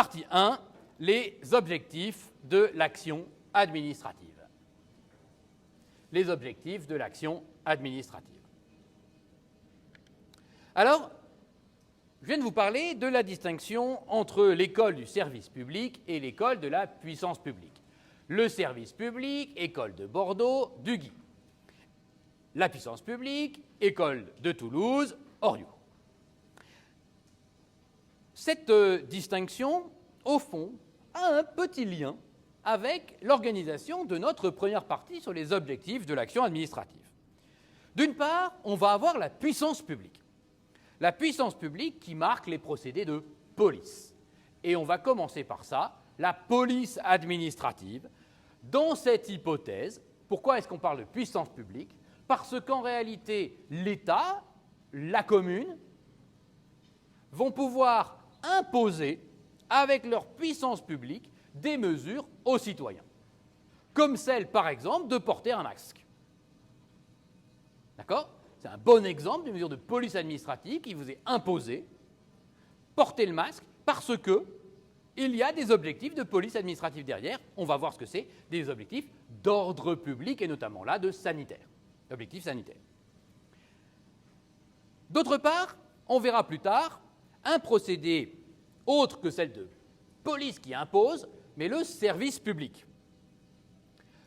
Partie 1, les objectifs de l'action administrative. Les objectifs de l'action administrative. Alors, je viens de vous parler de la distinction entre l'école du service public et l'école de la puissance publique. Le service public, école de Bordeaux, Duguy. La puissance publique, école de Toulouse, Oriou. Cette distinction, au fond, a un petit lien avec l'organisation de notre première partie sur les objectifs de l'action administrative. D'une part, on va avoir la puissance publique. La puissance publique qui marque les procédés de police. Et on va commencer par ça, la police administrative. Dans cette hypothèse, pourquoi est-ce qu'on parle de puissance publique? Parce qu'en réalité, l'État, la commune, vont pouvoir imposer, avec leur puissance publique, des mesures aux citoyens. Comme celle, par exemple, de porter un masque. D'accord? C'est un bon exemple d'une mesure de police administrative qui vous est imposée. Porter le masque parce qu'il y a des objectifs de police administrative derrière. On va voir ce que c'est, des objectifs d'ordre public et notamment là de sanitaire. Objectifs sanitaires. D'autre part, on verra plus tard un procédé autre que celle de police qui impose, mais le service public.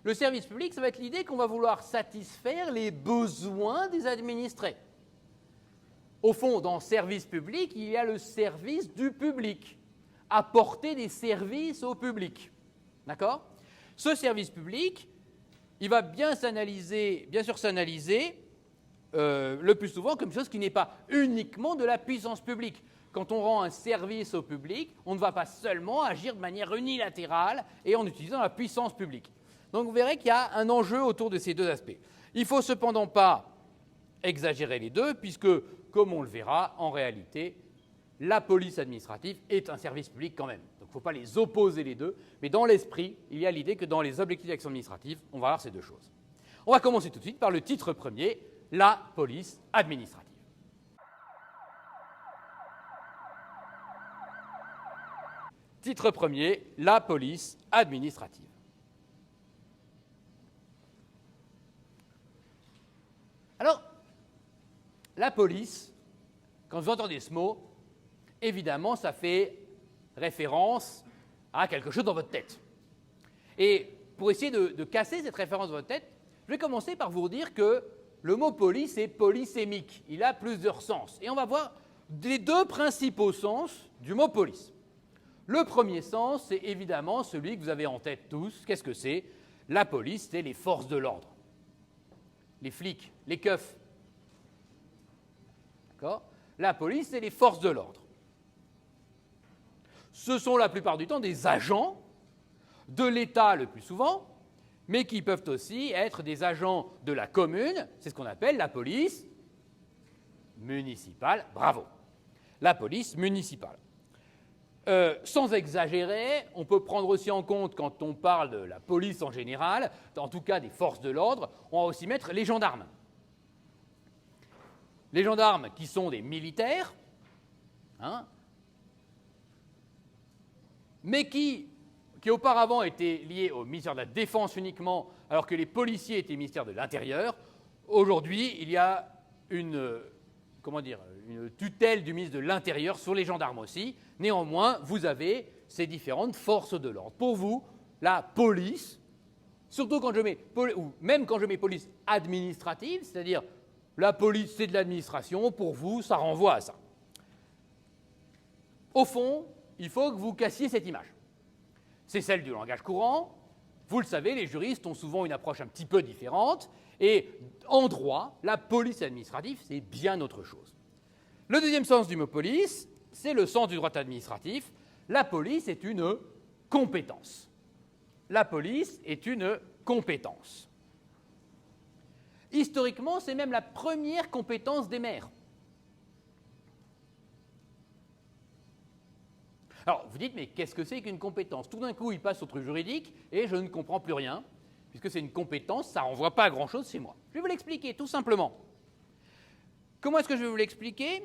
Le service public, ça va être l'idée qu'on va vouloir satisfaire les besoins des administrés. Au fond, dans le service public, il y a le service du public, apporter des services au public. D'accord? Ce service public, il va bien sûr s'analyser le plus souvent comme chose qui n'est pas uniquement de la puissance publique. Quand on rend un service au public, on ne va pas seulement agir de manière unilatérale et en utilisant la puissance publique. Donc vous verrez qu'il y a un enjeu autour de ces deux aspects. Il ne faut cependant pas exagérer les deux, puisque, comme on le verra, en réalité, la police administrative est un service public quand même. Donc il ne faut pas les opposer les deux, mais dans l'esprit, il y a l'idée que dans les objectifs d'action administrative, on va avoir ces deux choses. On va commencer tout de suite par le titre premier, la police administrative. Titre premier, la police administrative. Alors, la police, quand vous entendez ce mot, évidemment, ça fait référence à quelque chose dans votre tête. Et pour essayer de casser cette référence dans votre tête, je vais commencer par vous dire que le mot police est polysémique. Il a plusieurs sens. Et on va voir les deux principaux sens du mot police. Le premier sens, c'est évidemment celui que vous avez en tête tous. Qu'est-ce que c'est? La police, c'est les forces de l'ordre. Les flics, les keufs. D'accord? La police, c'est les forces de l'ordre. Ce sont la plupart du temps des agents de l'État le plus souvent, mais qui peuvent aussi être des agents de la commune. C'est ce qu'on appelle la police municipale. Bravo. La police municipale. Sans exagérer, on peut prendre aussi en compte, quand on parle de la police en général, en tout cas des forces de l'ordre, on va aussi mettre les gendarmes. Les gendarmes qui sont des militaires, mais qui auparavant étaient liés au ministère de la Défense uniquement, alors que les policiers étaient au ministère de l'Intérieur. Aujourd'hui, il y a une tutelle du ministre de l'Intérieur sur les gendarmes aussi. Néanmoins, vous avez ces différentes forces de l'ordre. Pour vous, la police, surtout quand je mets, ou même quand je mets police administrative, c'est-à-dire la police c'est de l'administration, pour vous, ça renvoie à ça. Au fond, il faut que vous cassiez cette image. C'est celle du langage courant. Vous le savez, les juristes ont souvent une approche un petit peu différente. Et en droit, la police administrative, c'est bien autre chose. Le deuxième sens du mot police, c'est le sens du droit administratif. La police est une compétence. La police est une compétence. Historiquement, c'est même la première compétence des maires. Alors, vous dites, mais qu'est-ce que c'est qu'une compétence? Tout d'un coup, il passe au truc juridique et je ne comprends plus rien, puisque c'est une compétence, ça ne renvoie pas à grand-chose chez moi. Je vais vous l'expliquer, tout simplement. Comment est-ce que je vais vous l'expliquer?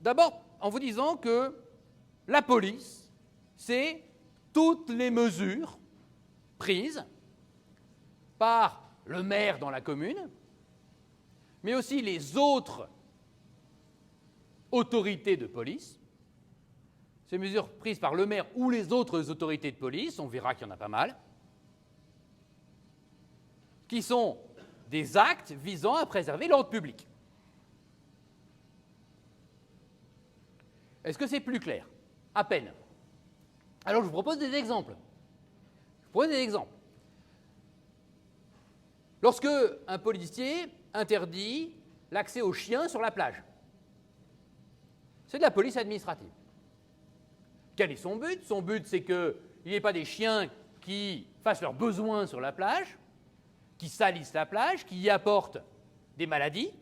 D'abord, en vous disant que la police, c'est toutes les mesures prises par le maire dans la commune, mais aussi les autres autorités de police. Ces mesures prises par le maire ou les autres autorités de police, on verra qu'il y en a pas mal, qui sont des actes visant à préserver l'ordre public. Est-ce que c'est plus clair? À peine. Alors je vous propose des exemples. Lorsque un policier interdit l'accès aux chiens sur la plage, c'est de la police administrative. Quel est son but? Son but, c'est qu'il n'y ait pas des chiens qui fassent leurs besoins sur la plage, qui salissent la plage, qui y apportent des maladies.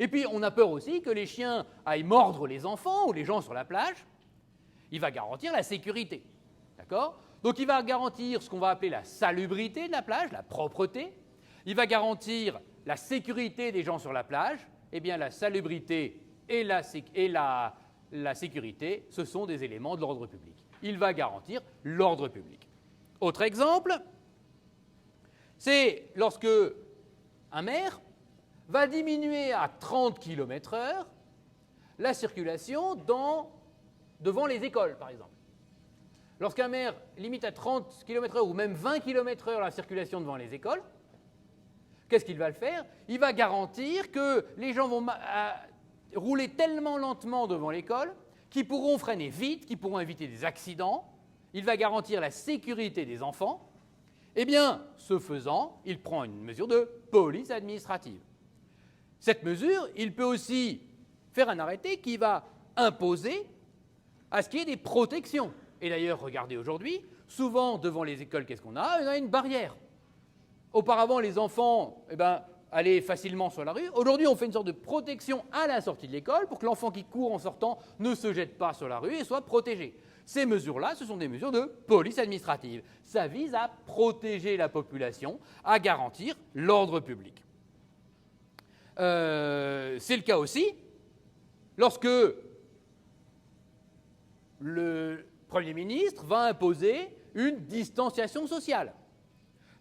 Et puis, on a peur aussi que les chiens aillent mordre les enfants ou les gens sur la plage. Il va garantir la sécurité. D'accord? Donc, il va garantir ce qu'on va appeler la salubrité de la plage, la propreté. Il va garantir la sécurité des gens sur la plage. Eh bien, la salubrité et la sécurité, ce sont des éléments de l'ordre public. Il va garantir l'ordre public. Autre exemple, c'est lorsque un maire va diminuer à 30 km/h la circulation devant les écoles, par exemple. Lorsqu'un maire limite à 30 km/h ou même 20 km/h la circulation devant les écoles, qu'est-ce qu'il va le faire? Il va garantir que les gens vont rouler tellement lentement devant l'école qu'ils pourront freiner vite, qu'ils pourront éviter des accidents. Il va garantir la sécurité des enfants. Eh bien, ce faisant, il prend une mesure de police administrative. Cette mesure, il peut aussi faire un arrêté qui va imposer à ce qu'il y ait des protections. Et d'ailleurs, regardez aujourd'hui, souvent devant les écoles, qu'est-ce qu'on a? On a une barrière. Auparavant, les enfants allaient facilement sur la rue. Aujourd'hui, on fait une sorte de protection à la sortie de l'école pour que l'enfant qui court en sortant ne se jette pas sur la rue et soit protégé. Ces mesures-là, ce sont des mesures de police administrative. Ça vise à protéger la population, à garantir l'ordre public. C'est le cas aussi lorsque le Premier ministre va imposer une distanciation sociale.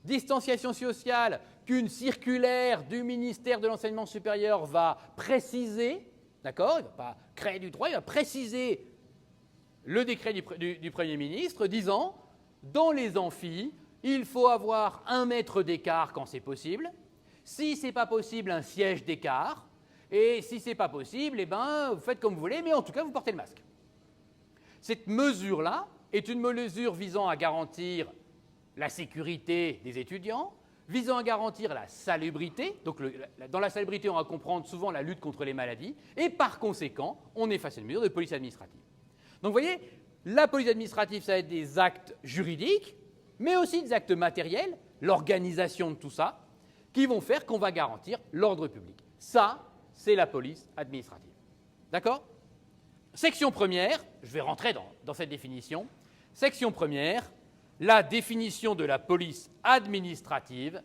Distanciation sociale qu'une circulaire du ministère de l'Enseignement supérieur va préciser, d'accord? Il ne va pas créer du droit, il va préciser le décret du Premier ministre disant dans les amphis, il faut avoir 1 mètre d'écart quand c'est possible. Si ce n'est pas possible, un siège d'écart. Et si ce n'est pas possible, vous faites comme vous voulez, mais en tout cas, vous portez le masque. Cette mesure-là est une mesure visant à garantir la sécurité des étudiants, visant à garantir la salubrité. Donc, dans la salubrité, on va comprendre souvent la lutte contre les maladies. Et par conséquent, on est face à une mesure de police administrative. Donc, vous voyez, la police administrative, ça va être des actes juridiques, mais aussi des actes matériels, l'organisation de tout ça, qui vont faire qu'on va garantir l'ordre public. Ça, c'est la police administrative. D'accord? Section première, je vais rentrer dans cette définition. Section première, la définition de la police administrative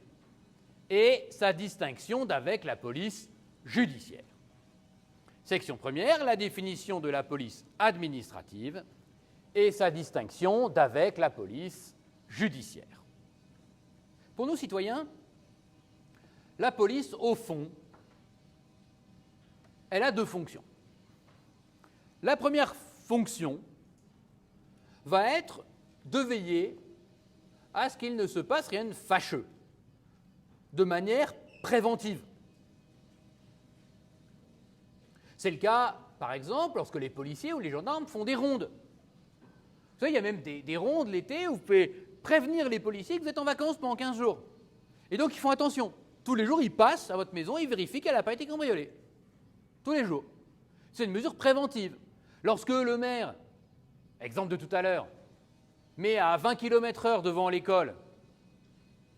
et sa distinction d'avec la police judiciaire. Section première, la définition de la police administrative et sa distinction d'avec la police judiciaire. Pour nous, citoyens, la police, au fond, elle a 2 fonctions. La première fonction va être de veiller à ce qu'il ne se passe rien de fâcheux, de manière préventive. C'est le cas, par exemple, lorsque les policiers ou les gendarmes font des rondes. Vous savez, il y a même des rondes l'été où vous pouvez prévenir les policiers que vous êtes en vacances pendant 15 jours. Et donc, ils font attention. Tous les jours, ils passent à votre maison et ils vérifient qu'elle n'a pas été cambriolée. Tous les jours. C'est une mesure préventive. Lorsque le maire, exemple de tout à l'heure, met à 20 km/h devant l'école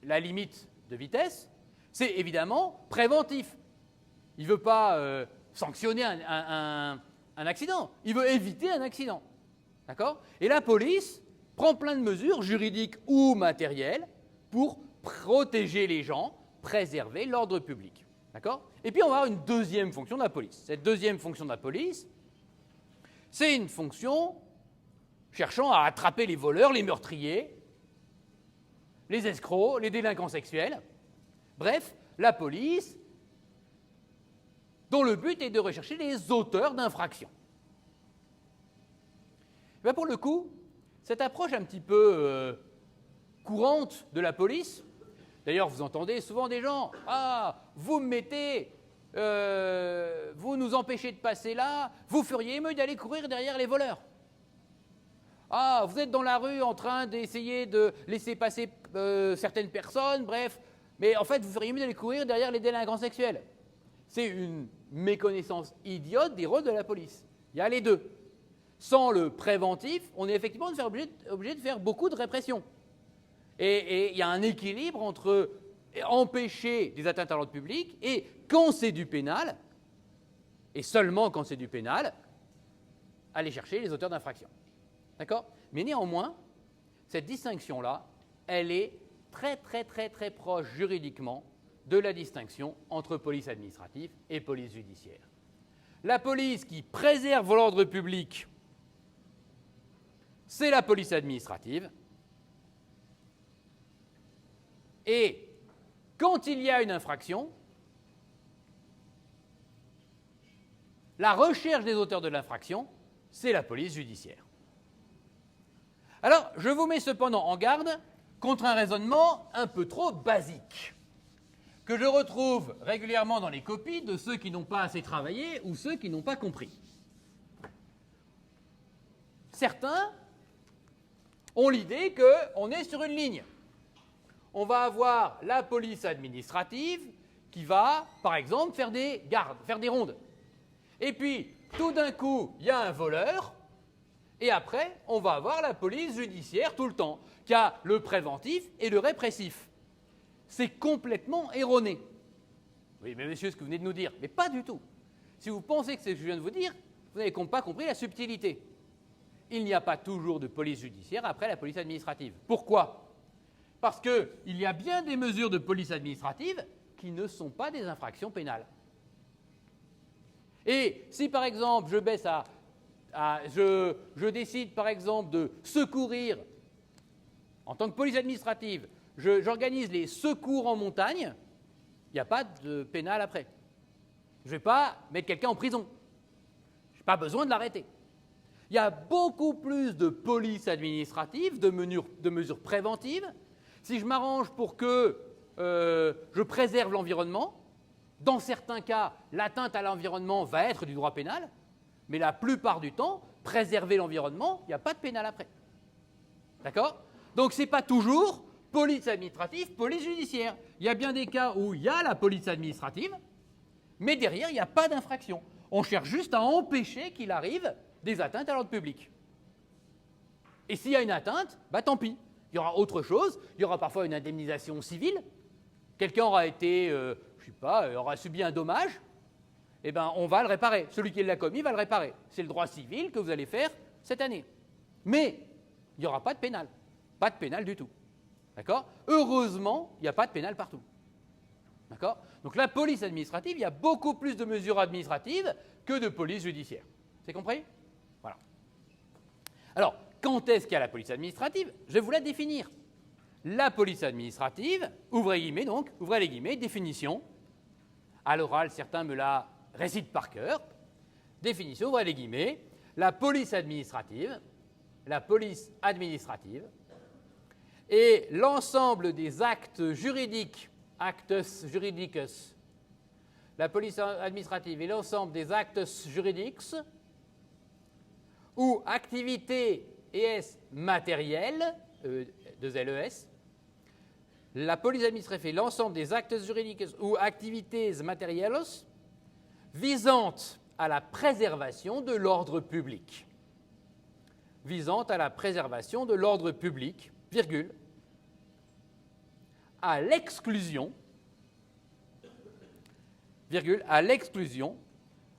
la limite de vitesse, c'est évidemment préventif. Il ne veut pas sanctionner un accident, il veut éviter un accident. D'accord? Et la police prend plein de mesures juridiques ou matérielles pour protéger les gens, préserver l'ordre public. D'accord? Et puis on va avoir une deuxième fonction de la police. Cette deuxième fonction de la police, c'est une fonction cherchant à attraper les voleurs, les meurtriers, les escrocs, les délinquants sexuels. Bref, la police, dont le but est de rechercher les auteurs d'infractions. Pour le coup, cette approche un petit peu courante de la police, d'ailleurs vous entendez souvent des gens « Ah, vous me mettez, vous nous empêchez de passer là, vous feriez mieux d'aller courir derrière les voleurs. Ah, vous êtes dans la rue en train d'essayer de laisser passer certaines personnes, bref, mais en fait vous feriez mieux d'aller courir derrière les délinquants sexuels. » C'est une méconnaissance idiote des rôles de la police. Il y a les deux. Sans le préventif, on est effectivement obligé de faire beaucoup de répression. Et il y a un équilibre entre empêcher des atteintes à l'ordre public et, quand c'est du pénal, et seulement quand c'est du pénal, aller chercher les auteurs d'infractions. D'accord ? Mais néanmoins, cette distinction-là, elle est très proche juridiquement de la distinction entre police administrative et police judiciaire. La police qui préserve l'ordre public, c'est la police administrative. Et quand il y a une infraction, la recherche des auteurs de l'infraction, c'est la police judiciaire. Alors, je vous mets cependant en garde contre un raisonnement un peu trop basique, que je retrouve régulièrement dans les copies de ceux qui n'ont pas assez travaillé ou ceux qui n'ont pas compris. Certains ont l'idée qu'on est sur une ligne. On va avoir la police administrative qui va, par exemple, faire des gardes, faire des rondes. Et puis, tout d'un coup, il y a un voleur, et après, on va avoir la police judiciaire tout le temps, qui a le préventif et le répressif. C'est complètement erroné. Oui, mais monsieur, ce que vous venez de nous dire, mais pas du tout. Si vous pensez que c'est ce que je viens de vous dire, vous n'avez pas compris la subtilité. Il n'y a pas toujours de police judiciaire après la police administrative. Pourquoi ? Parce qu'il y a bien des mesures de police administrative qui ne sont pas des infractions pénales. Et si, par exemple, je décide, par exemple, de secourir, en tant que police administrative, j'organise les secours en montagne, il n'y a pas de pénal après. Je ne vais pas mettre quelqu'un en prison. Je n'ai pas besoin de l'arrêter. Il y a beaucoup plus de police administrative, de mesures préventives. Si je m'arrange pour que je préserve l'environnement, dans certains cas, l'atteinte à l'environnement va être du droit pénal, mais la plupart du temps, préserver l'environnement, il n'y a pas de pénal après. D'accord ? Donc ce n'est pas toujours police administrative, police judiciaire. Il y a bien des cas où il y a la police administrative, mais derrière, il n'y a pas d'infraction. On cherche juste à empêcher qu'il arrive des atteintes à l'ordre public. Et s'il y a une atteinte, tant pis. Il y aura autre chose, il y aura parfois une indemnisation civile. Quelqu'un aura été, aura subi un dommage, eh bien, on va le réparer. Celui qui l'a commis va le réparer. C'est le droit civil que vous allez faire cette année. Mais il n'y aura pas de pénal. Pas de pénal du tout. D'accord ? Heureusement, il n'y a pas de pénal partout. D'accord ? Donc la police administrative, il y a beaucoup plus de mesures administratives que de police judiciaire. C'est compris ? Voilà. Alors, quand est-ce qu'il y a la police administrative ? Je vais vous la définir. La police administrative, ouvrez les guillemets, définition. À l'oral, certains me la récitent par cœur. Définition, ouvrez les guillemets. La police administrative est l'ensemble des actes juridiques, actus juridicus. La police administrative est l'ensemble des actes juridiques ou activités matérielles, LES. La police administrative est l'ensemble des actes juridiques ou activités matérielles visant à la préservation de l'ordre public. Visant à la préservation de l'ordre public, virgule, à l'exclusion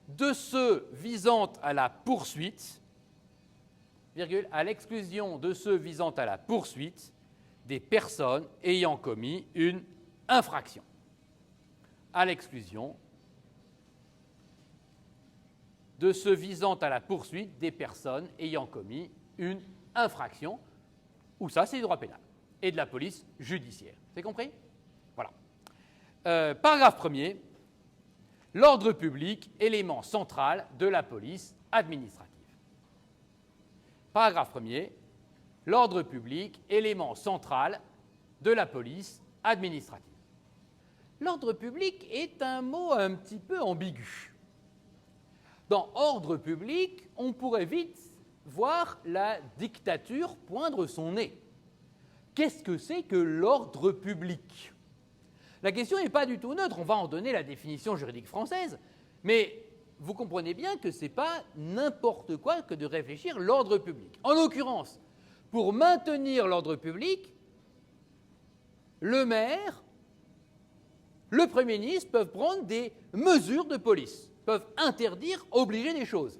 de ceux visant à la poursuite, à l'exclusion de ceux visant à la poursuite des personnes ayant commis une infraction. À l'exclusion de ceux visant à la poursuite des personnes ayant commis une infraction, où ça, c'est du droit pénal, et de la police judiciaire. C'est compris? Voilà. Paragraphe 1er. L'ordre public, élément central de la police administrative. Paragraphe 1er. L'ordre public, élément central de la police administrative. L'ordre public est un mot un petit peu ambigu. Dans ordre public, on pourrait vite voir la dictature poindre son nez. Qu'est-ce que c'est que l'ordre public? La question n'est pas du tout neutre, on va en donner la définition juridique française, mais vous comprenez bien que ce n'est pas n'importe quoi que de réfléchir l'ordre public. En l'occurrence, pour maintenir l'ordre public, le maire, le Premier ministre peuvent prendre des mesures de police, peuvent interdire, obliger des choses.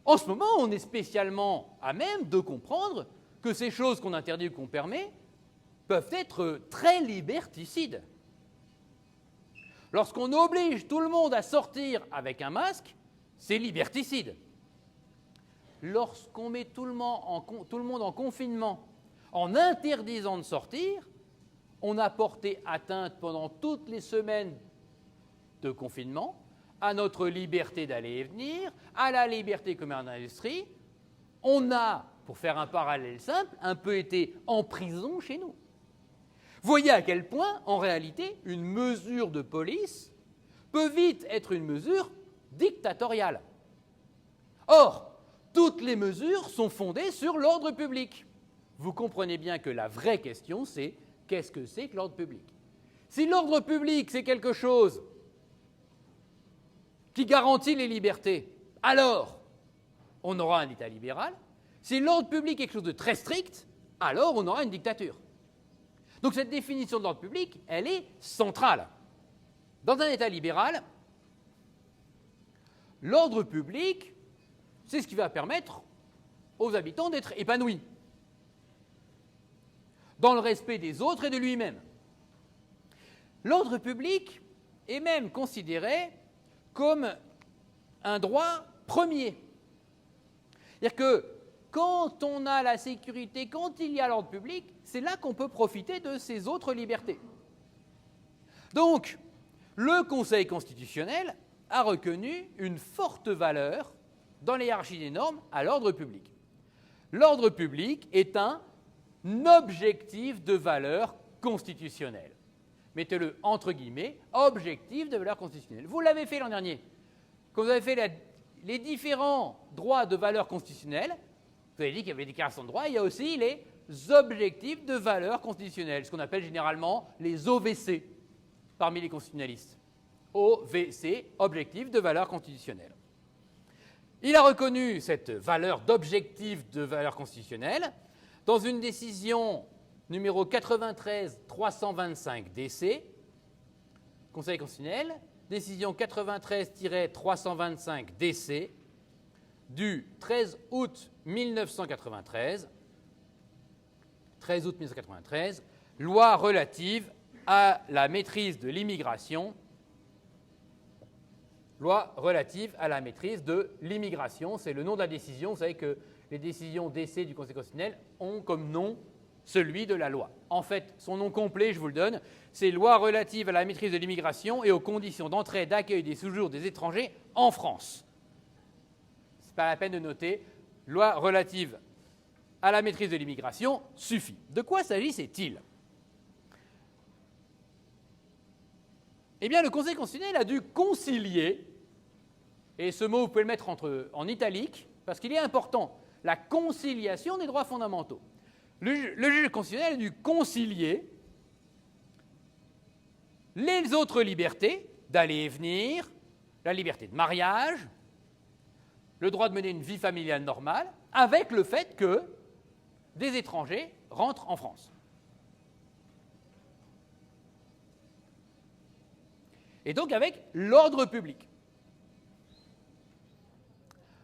En ce moment, on est spécialement à même de comprendre que ces choses qu'on interdit ou qu'on permet peuvent être très liberticides. Lorsqu'on oblige tout le monde à sortir avec un masque, c'est liberticide. Lorsqu'on met tout le monde en confinement en interdisant de sortir, on a porté atteinte pendant toutes les semaines de confinement à notre liberté d'aller et venir, à la liberté commerce d'industrie. On a, pour faire un parallèle simple, un peu été en prison chez nous. Voyez à quel point, en réalité, une mesure de police peut vite être une mesure dictatoriale. Or, toutes les mesures sont fondées sur l'ordre public. Vous comprenez bien que la vraie question, c'est qu'est-ce que c'est que l'ordre public? Si l'ordre public, c'est quelque chose qui garantit les libertés, alors on aura un État libéral. Si l'ordre public est quelque chose de très strict, alors on aura une dictature. Donc cette définition de l'ordre public, elle est centrale. Dans un État libéral, l'ordre public, c'est ce qui va permettre aux habitants d'être épanouis, dans le respect des autres et de lui-même. L'ordre public est même considéré comme un droit premier. C'est-à-dire que quand on a la sécurité, quand il y a l'ordre public, c'est là qu'on peut profiter de ces autres libertés. Donc, le Conseil constitutionnel a reconnu une forte valeur dans les hiérarchies des normes à l'ordre public. L'ordre public est un objectif de valeur constitutionnelle. Mettez-le entre guillemets, objectif de valeur constitutionnelle. Vous l'avez fait l'an dernier. Quand vous avez fait les différents droits de valeur constitutionnelle, vous avez dit qu'il y avait des déclarations de droits, il y a aussi les objectifs de valeur constitutionnelle, ce qu'on appelle généralement les OVC parmi les constitutionnalistes. OVC, objectif de valeur constitutionnelle. Il a reconnu cette valeur d'objectif de valeur constitutionnelle dans une décision numéro 93-325 DC, Conseil constitutionnel, décision 93-325 DC, du 13 août 1993, loi relative à la maîtrise de l'immigration. Loi relative à la maîtrise de l'immigration, c'est le nom de la décision. Vous savez que les décisions d'essai du Conseil constitutionnel ont comme nom celui de la loi. En fait, son nom complet, je vous le donne, c'est Loi relative à la maîtrise de l'immigration et aux conditions d'entrée et d'accueil des séjours des étrangers en France. Ce n'est pas la peine de noter. Loi relative à la maîtrise de l'immigration suffit. De quoi s'agissait-il? Eh bien, le Conseil constitutionnel a dû concilier, et ce mot, vous pouvez le mettre en italique, parce qu'il est important, la conciliation des droits fondamentaux. Le juge constitutionnel a dû concilier les autres libertés d'aller et venir, la liberté de mariage, le droit de mener une vie familiale normale, avec le fait que des étrangers rentrent en France. Et donc avec l'ordre public.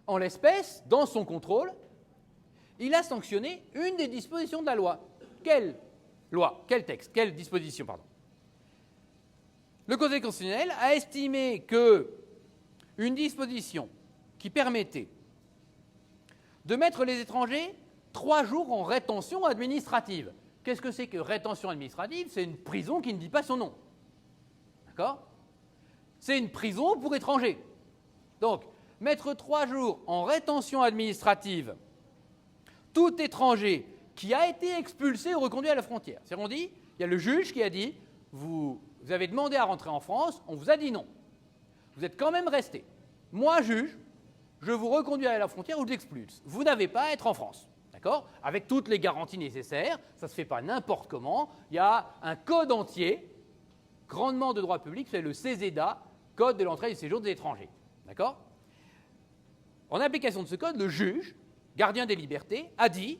En l'espèce, dans son contrôle, il a sanctionné une des dispositions de la loi. Quelle loi? Quel texte? Quelle disposition, pardon? Le Conseil constitutionnel a estimé qu'une disposition qui permettait de mettre les étrangers 3 jours en rétention administrative. Qu'est-ce que c'est que rétention administrative? C'est une prison qui ne dit pas son nom. D'accord? C'est une prison pour étrangers. Donc, mettre 3 jours en rétention administrative, tout étranger qui a été expulsé ou reconduit à la frontière. C'est-à-dire, on dit, il y a le juge qui a dit, vous avez demandé à rentrer en France, on vous a dit non. Vous êtes quand même resté. Moi, juge, je vous reconduis à la frontière ou je l'expulse. Vous n'avez pas à être en France. D'accord? Avec toutes les garanties nécessaires, ça ne se fait pas n'importe comment. Il y a un code entier, grandement de droit public, c'est le CESEDA, Code de l'entrée et du séjour des étrangers. D'accord? En application de ce code, le juge, gardien des libertés, a dit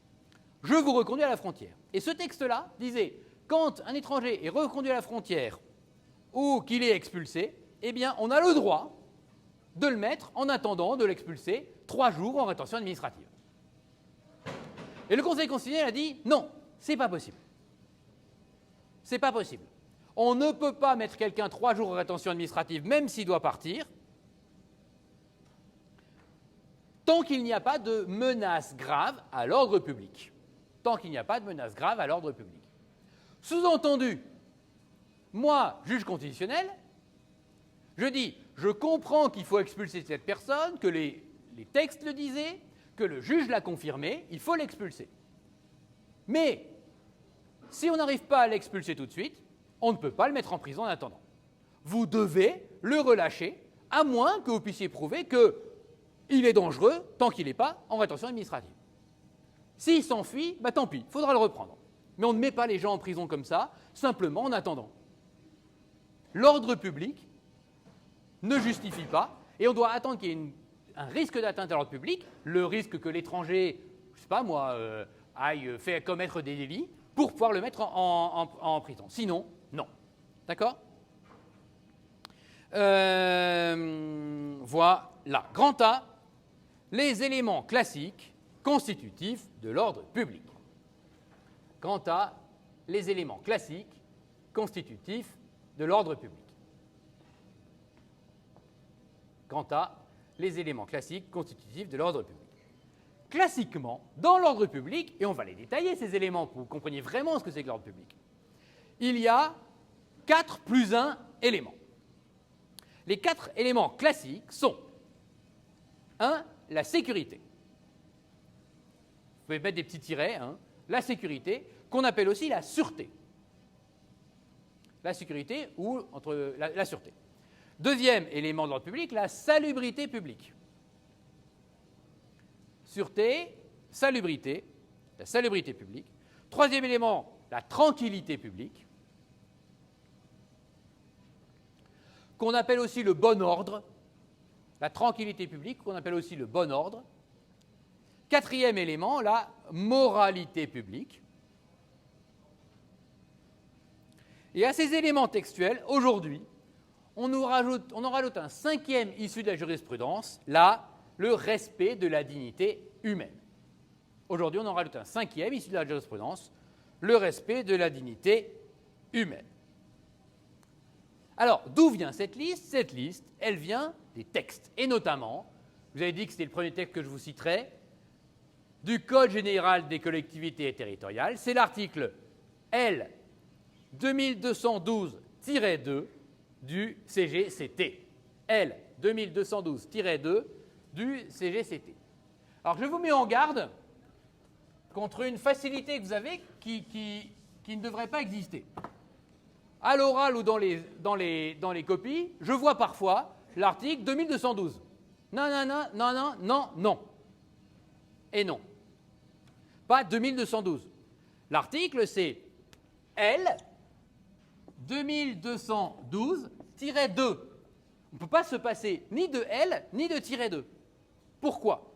« Je vous reconduis à la frontière ». Et ce texte-là disait « Quand un étranger est reconduit à la frontière ou qu'il est expulsé, eh bien, on a le droit de le mettre en attendant de l'expulser 3 jours en rétention administrative ». Et le Conseil constitutionnel a dit « Non, c'est pas possible. C'est pas possible. On ne peut pas mettre quelqu'un 3 jours en rétention administrative, même s'il doit partir, tant qu'il n'y a pas de menace grave à l'ordre public. Tant qu'il n'y a pas de menace grave à l'ordre public. Sous-entendu, moi, juge constitutionnel, je dis, je comprends qu'il faut expulser cette personne, que les textes le disaient, que le juge l'a confirmé, il faut l'expulser. Mais, si on n'arrive pas à l'expulser tout de suite, on ne peut pas le mettre en prison en attendant. Vous devez le relâcher, à moins que vous puissiez prouver qu'il est dangereux tant qu'il n'est pas en rétention administrative. S'il s'enfuit, bah tant pis, il faudra le reprendre. Mais on ne met pas les gens en prison comme ça, simplement en attendant. L'ordre public ne justifie pas, et on doit attendre qu'il y ait un risque d'atteinte à l'ordre public, le risque que l'étranger, je ne sais pas moi, aille faire commettre des délits, pour pouvoir le mettre en prison. Sinon, non. D'accord? Voilà. Grand A, les éléments classiques constitutifs de l'ordre public. Grand A, les éléments classiques constitutifs de l'ordre public. Grand A, les éléments classiques constitutifs de l'ordre public. Classiquement, dans l'ordre public, et on va les détailler ces éléments pour que vous compreniez vraiment ce que c'est que l'ordre public, il y a 4 plus 1 éléments. Les 4 éléments classiques sont 1. La sécurité. Vous pouvez mettre des petits tirets, hein. La sécurité, qu'on appelle aussi la sûreté. La sécurité ou entre la sûreté. Deuxième élément de l'ordre public, la salubrité publique. Sûreté, salubrité, la salubrité publique. Troisième élément, la tranquillité publique, qu'on appelle aussi le bon ordre. La tranquillité publique, qu'on appelle aussi le bon ordre. Quatrième élément, la moralité publique. Et à ces éléments textuels, aujourd'hui, on en rajoute un 5e issu de la jurisprudence, là, le respect de la dignité humaine. Aujourd'hui, on en rajoute un 5e issu de la jurisprudence, le respect de la dignité humaine. Alors, d'où vient cette liste? Cette liste, elle vient des textes, et notamment, vous avez dit que c'était le premier texte que je vous citerai, du Code général des collectivités territoriales, c'est l'article L 2212-2 du CGCT. L 2212-2 du CGCT. Alors, je vous mets en garde contre une facilité que vous avez qui ne devrait pas exister. À l'oral ou dans les copies, je vois parfois l'article 2212. Non, non, non, non, non, non, non. Et non. Pas 2212. L'article, c'est L 2212-2. On ne peut pas se passer ni de L ni de tiret 2. Pourquoi?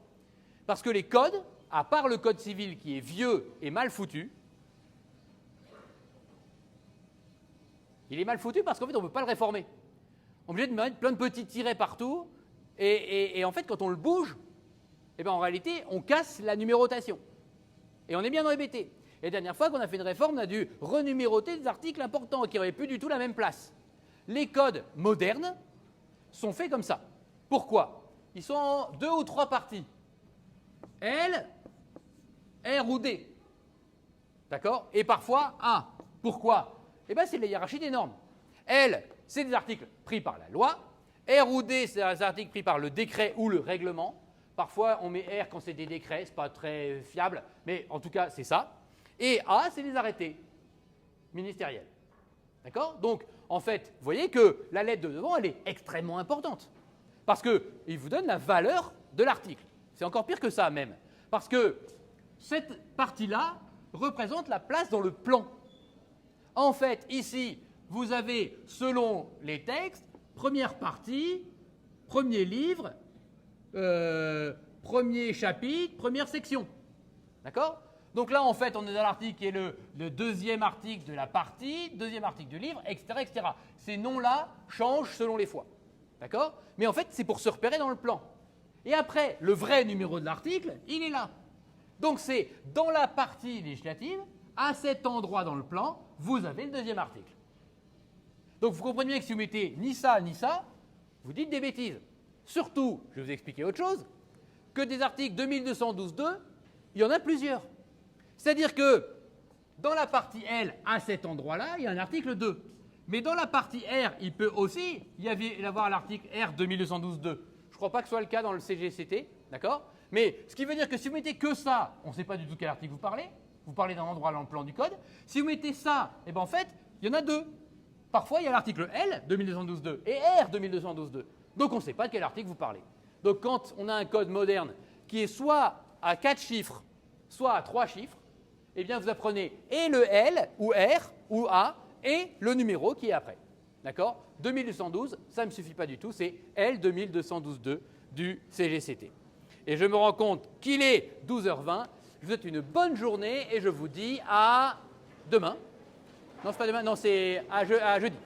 Parce que les codes, à part le code civil qui est vieux et mal foutu, il est mal foutu parce qu'en fait, on ne peut pas le réformer. On est obligé de mettre plein de petits tirets partout, et en fait, quand on le bouge, eh bien, en réalité, on casse la numérotation. Et on est bien embêté. Et la dernière fois qu'on a fait une réforme, on a dû renuméroter des articles importants qui n'avaient plus du tout la même place. Les codes modernes sont faits comme ça. Pourquoi? Ils sont en 2 ou 3 parties. L R ou D. D'accord? Et parfois A. Pourquoi? Eh bien, c'est la hiérarchie des normes. L, c'est des articles pris par la loi. R ou D, c'est des articles pris par le décret ou le règlement. Parfois, on met R quand c'est des décrets, ce n'est pas très fiable, mais en tout cas, c'est ça. Et A, c'est des arrêtés ministériels. D'accord? Donc, en fait, vous voyez que la lettre de devant, elle est extrêmement importante. Parce qu'il vous donne la valeur de l'article. C'est encore pire que ça, même. Parce que cette partie-là représente la place dans le plan. En fait, ici, vous avez, selon les textes, première partie, premier livre, premier chapitre, première section. D'accord? Donc là, en fait, on est dans l'article qui est le deuxième article de la partie, deuxième article du livre, etc., etc. Ces noms-là changent selon les fois. D'accord? Mais en fait, c'est pour se repérer dans le plan. Et après, le vrai numéro de l'article, il est là. Donc c'est dans la partie législative, à cet endroit dans le plan, vous avez le deuxième article. Donc vous comprenez bien que si vous mettez ni ça, vous dites des bêtises. Surtout, je vais vous expliquer autre chose, que des articles 2212.2, il y en a plusieurs. C'est-à-dire que dans la partie L, à cet endroit-là, il y a un article 2. Mais dans la partie R, il peut aussi y avoir l'article R 2212.2. Je ne crois pas que ce soit le cas dans le CGCT, d'accord? Mais ce qui veut dire que si vous mettez que ça, on ne sait pas du tout quel article vous parlez d'un endroit dans le plan du code. Si vous mettez ça, eh ben en fait, il y en a deux. Parfois, il y a l'article L 2212.2 et R 2212.2. Donc on ne sait pas de quel article vous parlez. Donc quand on a un code moderne qui est soit à 4 chiffres, soit à 3 chiffres, eh bien vous apprenez et le L ou R ou A et le numéro qui est après. D'accord? 2212, ça ne me suffit pas du tout, c'est L 2212.2 du CGCT. Et je me rends compte qu'il est 12h20. Je vous souhaite une bonne journée et je vous dis à demain. Non, c'est pas demain, non, c'est à jeudi.